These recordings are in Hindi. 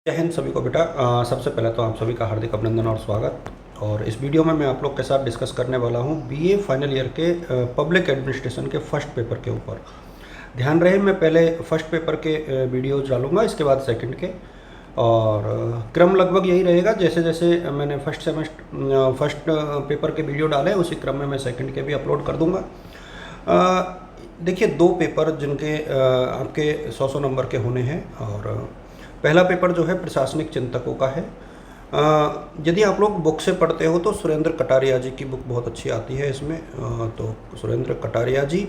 जय हिंद सभी को बेटा। सबसे पहले तो आप सभी का हार्दिक अभिनंदन और स्वागत। और इस वीडियो में मैं आप लोग के साथ डिस्कस करने वाला हूं बीए फाइनल ईयर के पब्लिक एडमिनिस्ट्रेशन के फर्स्ट पेपर के ऊपर। ध्यान रहे, मैं पहले फर्स्ट पेपर के वीडियोज डालूंगा, इसके बाद सेकंड के। और क्रम लगभग यही रहेगा, जैसे जैसे मैंने फर्स्ट पेपर के वीडियो डाले उसी क्रम में मैं सेकंड के भी अपलोड कर दूंगा। देखिए, दो पेपर जिनके आपके 100 नंबर के होने हैं। और पहला पेपर जो है प्रशासनिक चिंतकों का है। यदि आप लोग बुक से पढ़ते हो तो सुरेंद्र कटारिया जी की बुक बहुत अच्छी आती है इसमें। तो सुरेंद्र कटारिया जी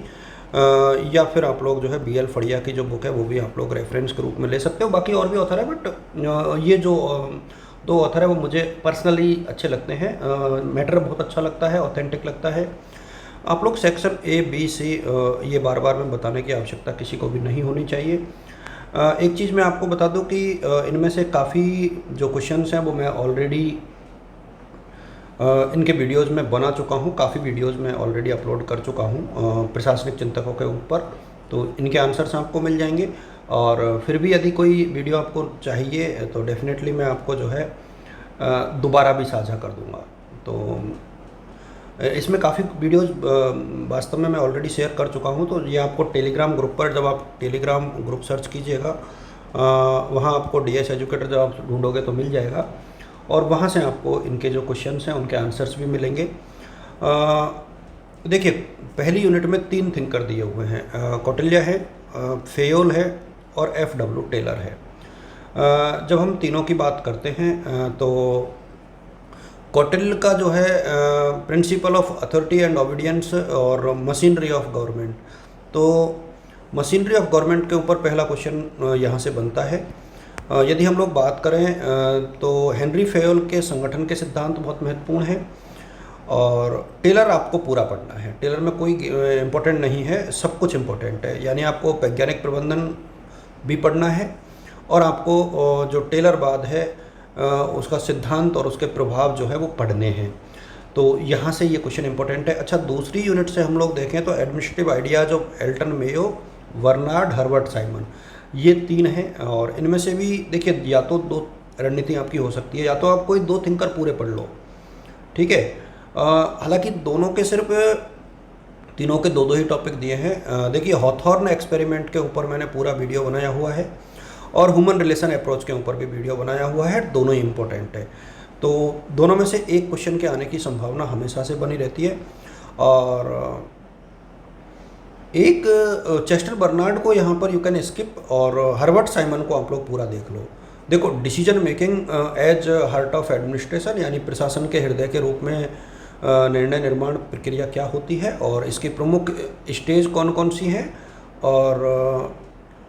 या फिर आप लोग जो है BL फड़िया की जो बुक है वो भी आप लोग रेफरेंस के रूप में ले सकते हो। बाकी और भी ऑथर है, बट ये जो दो ऑथर है वो मुझे पर्सनली अच्छे लगते हैं। मैटर बहुत अच्छा लगता है, ऑथेंटिक लगता है। आप लोग सेक्शन A, B, C ये बार बार में बताने की आवश्यकता किसी को भी नहीं होनी चाहिए। एक चीज़ मैं आपको बता दूं कि इनमें से काफ़ी जो क्वेश्चंस हैं वो मैं ऑलरेडी इनके वीडियोस में बना चुका हूं। काफ़ी वीडियोस में ऑलरेडी अपलोड कर चुका हूं प्रशासनिक चिंतकों के ऊपर, तो इनके आंसर्स आपको मिल जाएंगे। और फिर भी यदि कोई वीडियो आपको चाहिए तो डेफिनेटली मैं आपको जो है दोबारा भी साझा कर दूंगा। तो इसमें काफ़ी वीडियोस वास्तव में मैं ऑलरेडी शेयर कर चुका हूं। तो ये आपको टेलीग्राम ग्रुप पर, जब आप टेलीग्राम ग्रुप सर्च कीजिएगा वहां आपको DS एजुकेटर जब आप ढूंढोगे तो मिल जाएगा। और वहां से आपको इनके जो क्वेश्चंस हैं उनके आंसर्स भी मिलेंगे। देखिए, पहली यूनिट में 3 थिंकर दिए हुए हैं। कौटिल्य है, फेयोल है और FW टेलर है। जब हम तीनों की बात करते हैं तो कौटिल्य का जो है principle of authority and obedience और मशीनरी ऑफ गवर्नमेंट, तो मशीनरी ऑफ गवर्नमेंट के ऊपर पहला क्वेश्चन यहाँ से बनता है। यदि हम लोग बात करें तो हेनरी फेयोल के संगठन के सिद्धांत बहुत महत्वपूर्ण है। और टेलर आपको पूरा पढ़ना है। टेलर में कोई इम्पोर्टेंट नहीं है, सब कुछ इम्पोर्टेंट है। यानी आपको वैज्ञानिक प्रबंधन भी पढ़ना है और आपको जो टेलरवाद है उसका सिद्धांत और उसके प्रभाव जो है वो पढ़ने हैं। तो यहाँ से ये क्वेश्चन इंपॉर्टेंट है। अच्छा, दूसरी यूनिट से हम लोग देखें तो administrative ideas of Elton Mayo, Bernard Herbert Simon, ये 3 हैं। और इनमें से भी देखिए, या तो 2 रणनीति आपकी हो सकती है, या तो आप कोई 2 थिंकर पूरे पढ़ लो, ठीक है। हालांकि दोनों के सिर्फ तीनों के 2-2 ही टॉपिक दिए हैं। देखिए, हॉथॉर्न एक्सपेरिमेंट के ऊपर मैंने पूरा वीडियो बनाया हुआ है और ह्यूमन रिलेशन अप्रोच के ऊपर भी वीडियो बनाया हुआ है। दोनों ही इम्पोर्टेंट है। तो दोनों में से एक क्वेश्चन के आने की संभावना हमेशा से बनी रहती है। और एक चेस्टर बर्नार्ड को यहाँ पर यू कैन स्किप, और हर्बर्ट साइमन को आप लोग पूरा देख लो। देखो, decision making as heart of administration, यानी प्रशासन के हृदय के रूप में निर्णय निर्माण प्रक्रिया क्या होती है और इसकी प्रमुख स्टेज कौन कौन सी हैं। और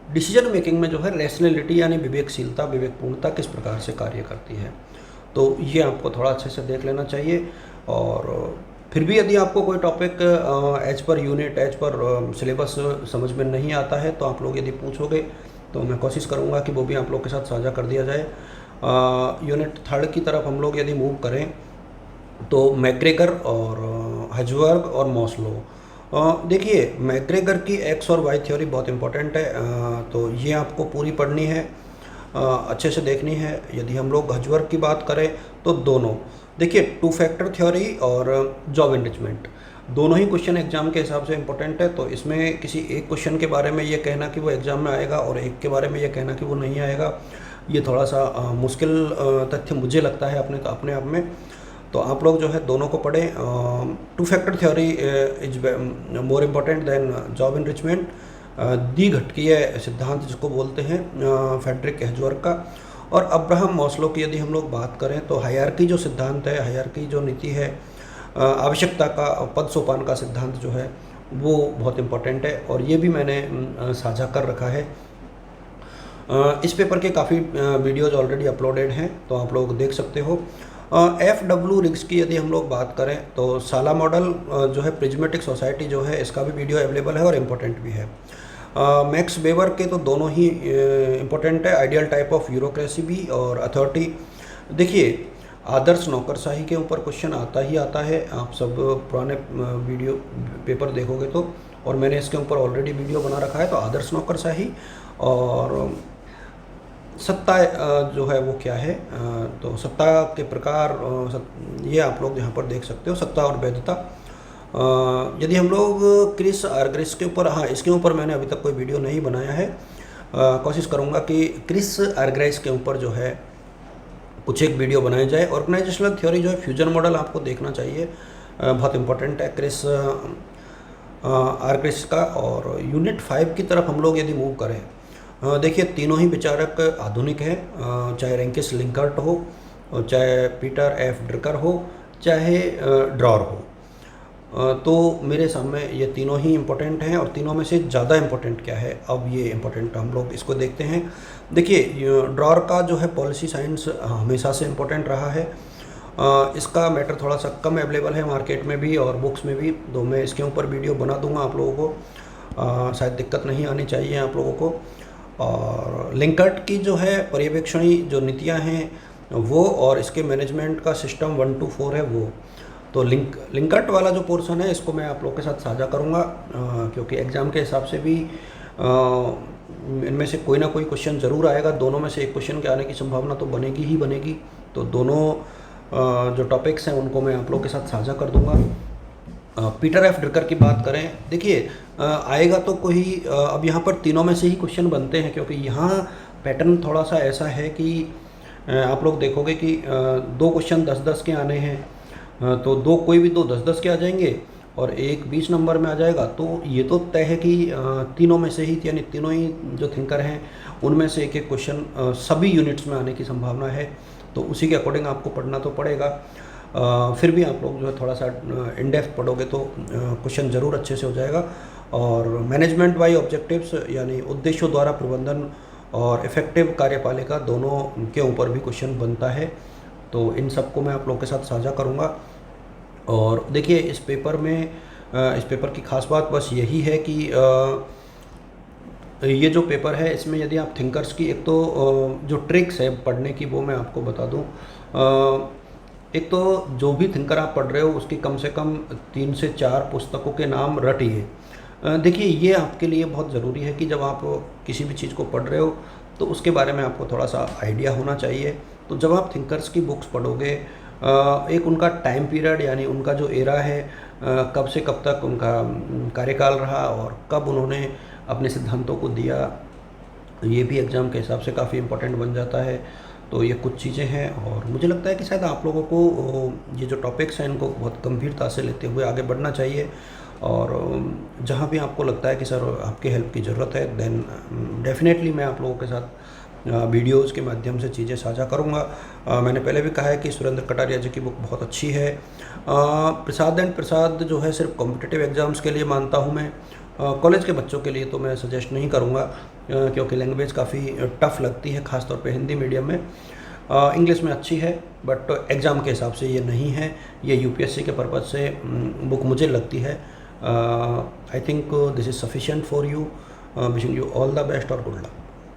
डिसीजन मेकिंग में जो है रैशनैलिटी यानी विवेकशीलता, विवेकपूर्णता किस प्रकार से कार्य करती है, तो ये आपको थोड़ा अच्छे से देख लेना चाहिए। और फिर भी यदि आपको कोई topic as per unit, as per syllabus समझ में नहीं आता है तो आप लोग यदि पूछोगे तो मैं कोशिश करूँगा कि वो भी आप लोग के साथ साझा कर दिया जाए। यूनिट 3 की तरफ हम लोग यदि मूव करें तो मैक्ग्रेगर और हजवर्ग और मॉस्लो। देखिए, मैक्ग्रेगर की X और Y थ्योरी बहुत इंपॉर्टेंट है। तो ये आपको पूरी पढ़नी है, अच्छे से देखनी है। यदि हम लोग हजवर्ग की बात करें तो दोनों देखिए, 2 फैक्टर थ्योरी और जॉब एनरिचमेंट, दोनों ही क्वेश्चन एग्जाम के हिसाब से इंपॉर्टेंट है। तो इसमें किसी एक क्वेश्चन के बारे में ये कहना कि वो एग्जाम में आएगा और एक के बारे में ये कहना कि वो नहीं आएगा, ये थोड़ा सा मुश्किल तथ्य मुझे लगता है अपने आप में। तो आप लोग जो है दोनों को पढ़ें। 2 factor theory is more important than job enrichment. द्विघटकीय सिद्धांत जिसको बोलते हैं फ्रेडरिक हजवर्ग का। और अब्राहम मॉस्लो की यदि हम लोग बात करें तो हायरार्की जो सिद्धांत है, हायरार्की जो नीति है, आवश्यकता का पद सोपान का सिद्धांत जो है वो बहुत इम्पोर्टेंट है। और ये भी मैंने साझा कर रखा है। इस पेपर के काफ़ी वीडियोज़ ऑलरेडी अपलोडेड हैं, तो आप लोग देख सकते हो। FW रिग्स की यदि हम लोग बात करें तो साला मॉडल जो है प्रिज्मेटिक सोसाइटी जो है, इसका भी वीडियो अवेलेबल है और इम्पोर्टेंट भी है। मैक्स वेबर के तो दोनों ही इम्पोर्टेंट है, आइडियल टाइप ऑफ ब्यूरोक्रेसी भी और अथॉरिटी। देखिए, आदर्श नौकरशाही के ऊपर क्वेश्चन आता ही आता है। आप सब पुराने वीडियो पेपर देखोगे तो, और मैंने इसके ऊपर ऑलरेडी वीडियो बना रखा है। तो आदर्श नौकरशाही और सत्ता जो है वो क्या है, तो सत्ता के प्रकार ये आप लोग यहाँ पर देख सकते हो, सत्ता और वैधता। यदि हम लोग क्रिस आर्ग्रेस के ऊपर, हाँ इसके ऊपर मैंने अभी तक कोई वीडियो नहीं बनाया है, कोशिश करूँगा कि क्रिस आर्ग्रेस के ऊपर जो है कुछ एक वीडियो बनाया जाए। ऑर्गेनाइजेशनल थ्योरी जो है फ्यूजन मॉडल आपको देखना चाहिए, बहुत इंपॉर्टेंट है क्रिस आर्ग्रेस का। और यूनिट 5 की तरफ हम लोग यदि मूव करें, देखिए तीनों ही विचारक आधुनिक हैं, चाहे रैंकिस लिंकर्ट हो, चाहे पीटर एफ ड्रकर हो, चाहे ड्रॉर हो। तो मेरे सामने ये तीनों ही इम्पोर्टेंट हैं, और तीनों में से ज़्यादा इम्पोर्टेंट क्या है, अब ये इम्पोर्टेंट हम लोग इसको देखते हैं। देखिए ड्रॉर का जो है पॉलिसी साइंस हमेशा से इम्पोर्टेंट रहा है, इसका मैटर थोड़ा सा कम अवेलेबल है मार्केट में भी और बुक्स में भी, तो मैं इसके ऊपर वीडियो बना दूंगा आप लोगों को, शायद दिक्कत नहीं आनी चाहिए आप लोगों को। और लिंकर्ट की जो है पर्यवेक्षणी जो नीतियाँ हैं वो, और इसके मैनेजमेंट का सिस्टम 1 to 4 है वो, तो लिंकर्ट वाला जो पोर्शन है इसको मैं आप लोग के साथ साझा करूँगा, क्योंकि एग्ज़ाम के हिसाब से भी इनमें से कोई ना कोई क्वेश्चन ज़रूर आएगा, दोनों में से एक क्वेश्चन के आने की संभावना तो बनेगी ही बनेगी। तो दोनों जो टॉपिक्स हैं उनको मैं आप लोग के साथ साझा कर दूँगा। पीटर एफ ड्रकर की बात करें, देखिए आएगा तो कोई, अब यहाँ पर तीनों में से ही क्वेश्चन बनते हैं, क्योंकि यहाँ पैटर्न थोड़ा सा ऐसा है कि आप लोग देखोगे कि 2 क्वेश्चन 10-10 के आने हैं, तो कोई भी 2 10-10 के आ जाएंगे और एक 20 नंबर में आ जाएगा। तो ये तो तय है कि तीनों में से ही, यानी तीनों ही जो थिंकर हैं उनमें से एक एक क्वेश्चन सभी यूनिट्स में आने की संभावना है, तो उसी के अकॉर्डिंग आपको पढ़ना तो पड़ेगा। फिर भी आप लोग जो है थोड़ा सा इन डेप्थ पढ़ोगे तो क्वेश्चन ज़रूर अच्छे से हो जाएगा। और मैनेजमेंट बाय ऑब्जेक्टिव्स यानी उद्देश्यों द्वारा प्रबंधन और इफ़ेक्टिव कार्यपालिका दोनों के ऊपर भी क्वेश्चन बनता है, तो इन सब को मैं आप लोग के साथ साझा करूँगा। और देखिए इस पेपर में, इस पेपर की खास बात बस यही है कि ये जो पेपर है इसमें यदि आप थिंकर्स की एक तो जो ट्रिक्स है पढ़ने की वो मैं आपको बता दूं। एक तो जो भी थिंकर आप पढ़ रहे हो उसकी कम से कम 3 से 4 पुस्तकों के नाम रटिए। देखिए ये आपके लिए बहुत ज़रूरी है कि जब आप किसी भी चीज़ को पढ़ रहे हो तो उसके बारे में आपको थोड़ा सा आइडिया होना चाहिए। तो जब आप थिंकर्स की बुक्स पढ़ोगे, एक उनका टाइम पीरियड यानी उनका जो एरा है, कब से कब तक उनका कार्यकाल रहा और कब उन्होंने अपने सिद्धांतों को दिया, ये भी एग्ज़ाम के हिसाब से काफ़ी इम्पोर्टेंट बन जाता है। तो ये कुछ चीज़ें हैं, और मुझे लगता है कि शायद आप लोगों को ये जो टॉपिक्स हैं इनको बहुत गंभीरता से लेते हुए आगे बढ़ना चाहिए। और जहाँ भी आपको लगता है कि सर आपके हेल्प की ज़रूरत है, देन डेफिनेटली मैं आप लोगों के साथ वीडियोज़ के माध्यम से चीज़ें साझा करूँगा। मैंने पहले भी कहा है कि सुरेंद्र कटारिया जी की बुक बहुत अच्छी है। प्रसाद एंड प्रसाद जो है सिर्फ कॉम्पिटिटिव एग्ज़ाम्स के लिए मानता हूँ मैं, कॉलेज के बच्चों के लिए तो मैं सजेस्ट नहीं करूँगा, क्योंकि लैंग्वेज काफ़ी टफ़ लगती है, ख़ासतौर पे हिंदी मीडियम में। इंग्लिश में अच्छी है बट एग्ज़ाम के हिसाब से ये नहीं है, ये यूपीएससी के पर्पज़ से बुक मुझे लगती है। I think this is sufficient for you. Wishing you all the best और गुड लक।